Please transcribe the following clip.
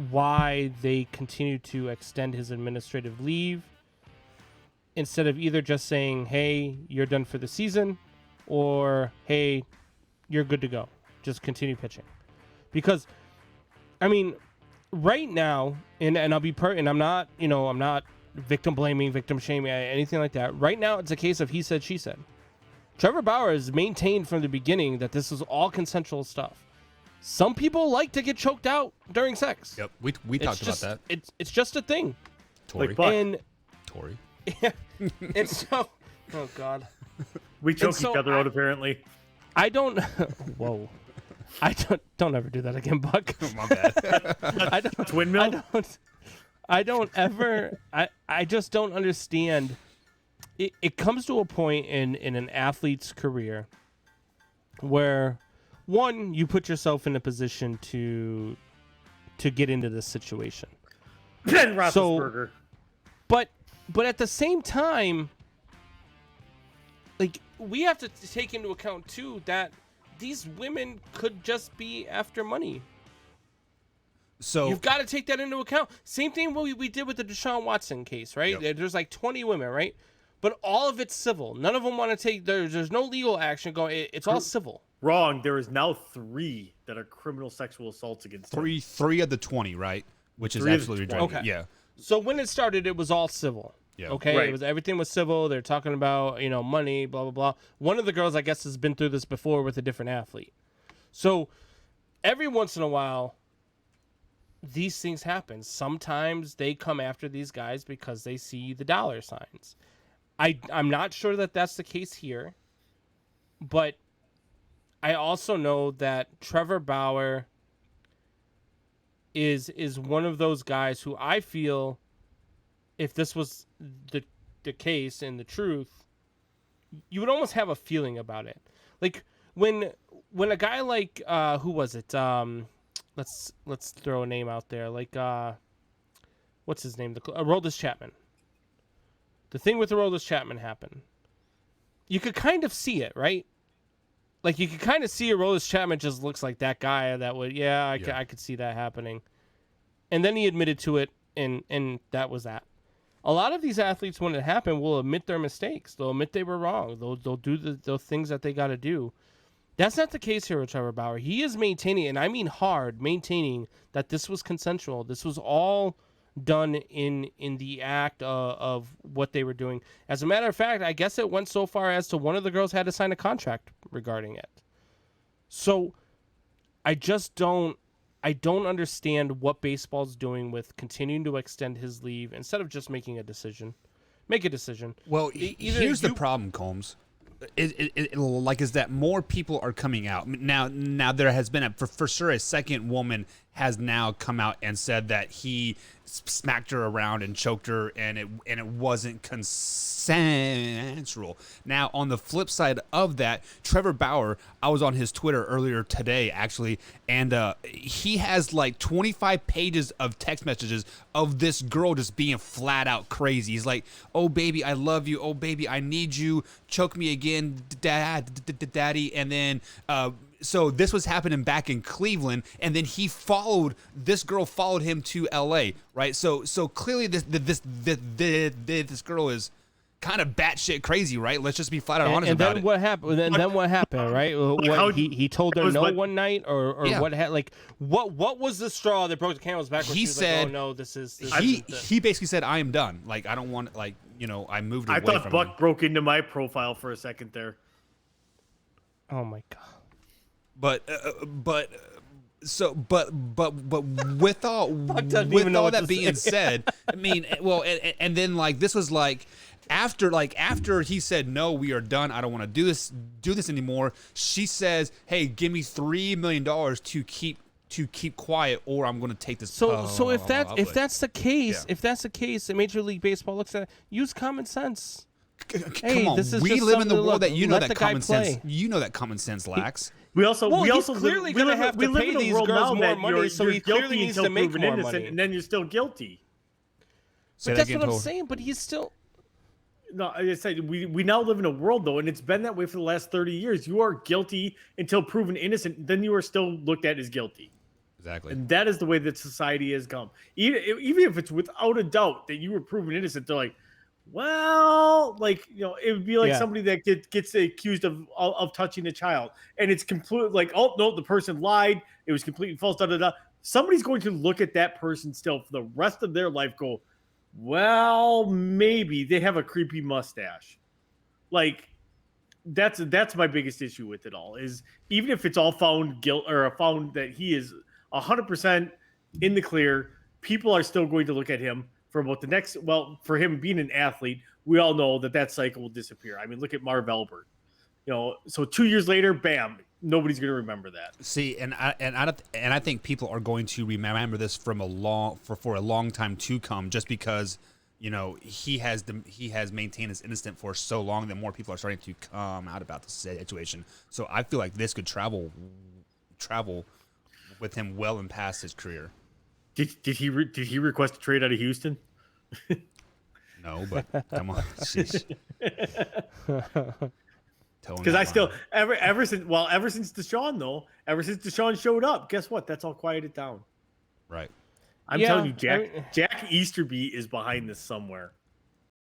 why they continue to extend his administrative leave instead of either just saying, hey, you're done for the season, or hey, you're good to go. Just continue pitching. Because, I mean, right now, and I'll be and I'm not, I'm not victim blaming, victim shaming, anything like that. Right now, it's a case of he said, she said. Trevor Bauer has maintained from the beginning that this is all consensual stuff. Some people like to get choked out during sex. Yep, we talked about that. It's just a thing. Tori. And Tori. Yeah, and so, oh God, we choke each other out apparently. I don't. Whoa, I don't ever do that again, Buck. My bad. I don't. Windmill. I don't ever. I just don't understand. It comes to a point in an athlete's career where, one, you put yourself in a position to get into this situation. Ben Roethlisberger. But at the same time, like, we have to take into account too that these women could just be after money. So you've got to take that into account. Same thing we did with the Deshaun Watson case, right? Yep. There's like 20 women, right? But all of it's civil. None of them want to take. There's no legal action going. It's all civil. Wrong. There is now 3 that are criminal sexual assaults against him. Three of the 20, right? Which is absolutely right. Okay. Yeah. So when it started, it was all civil. Yeah. Okay. Right. Everything was civil. They're talking about money, blah blah blah. One of the girls, I guess, has been through this before with a different athlete. So every once in a while, these things happen. Sometimes they come after these guys because they see the dollar signs. I'm not sure that that's the case here, but I also know that Trevor Bauer is one of those guys who I feel, if this was the case and the truth, you would almost have a feeling about it. Like when a guy like who was it? Let's throw a name out there. Like what's his name? Aroldis Chapman. The thing with Aroldis Chapman happened. You could kind of see it, right? Like, you could kind of see Aroldis Chapman just looks like that guy that would, I could see that happening. And then he admitted to it, and that was that. A lot of these athletes, when it happened, will admit their mistakes. They'll admit they were wrong. They'll do the things that they got to do. That's not the case here with Trevor Bauer. He is maintaining, and I mean hard, maintaining that this was consensual. This was all done in the act of what they were doing. As a matter of fact, I guess it went so far as to one of the girls had to sign a contract regarding it. So I don't understand what baseball's doing with continuing to extend his leave instead of just making a decision. Make a decision. Well, here's the problem, Combs. Is that more people are coming out now. There has been for sure a second woman has now come out and said that he smacked her around and choked her, and it wasn't consensual. Now, on the flip side of that, Trevor Bauer, I was on his Twitter earlier today, actually, and he has like 25 pages of text messages of this girl just being flat out crazy. He's like, "Oh, baby, I love you. Oh, baby, I need you. Choke me again, daddy." And then so this was happening back in Cleveland, and then this girl followed him to L.A., right? So clearly this girl is kind of batshit crazy, right? Let's just be flat out honest about it. And then what happened, right? He told her no one night, or yeah. What was the straw that broke the camel's back? He said, like, "Oh no, this is." He basically said, "I am done. Like, I don't want, I moved away from I thought Buck broke into my profile for a second there. Oh my God. But with all that being said, I mean, well, and then like this was like after he said no, we are done. I don't want to do this anymore. She says, "Hey, give me $3 million to keep quiet, or I'm going to take this." So if that's the case, and Major League Baseball looks at it, use common sense. Come on, we live in the world that that common sense. You know that common sense lacks. We also clearly going to have to pay these girls more money, so he clearly needs to make more money. And then you're still guilty. But that's what I'm saying. But he's still. No, I said we now live in a world though, and it's been that way for the last 30 years. You are guilty until proven innocent. Then you are still looked at as guilty. Exactly. And that is the way that society has come. Even if it's without a doubt that you were proven innocent, they're like, well, like, it would be like Yeah. somebody that gets accused of touching a child, and it's completely like, oh no, the person lied. It was completely false. Da da da. Somebody's going to look at that person still for the rest of their life. Go, well, maybe they have a creepy mustache. Like, that's my biggest issue with it all, is even if it's all found guilt or found that he is 100% in the clear, people are still going to look at him for about the next, well, for him being an athlete, we all know that cycle will disappear. I mean, look at Marv Albert. So 2 years later, bam, nobody's going to remember that. See, I think people are going to remember this from for a long time to come, just because he has maintained his innocence for so long that more people are starting to come out about the situation. So I feel like this could travel with him well and past his career. Did he request a trade out of Houston? No, but come on, sheesh. Because I still ever since Deshaun showed up, guess what? That's all quieted down. Right. I'm telling you, Jack Easterby is behind this somewhere.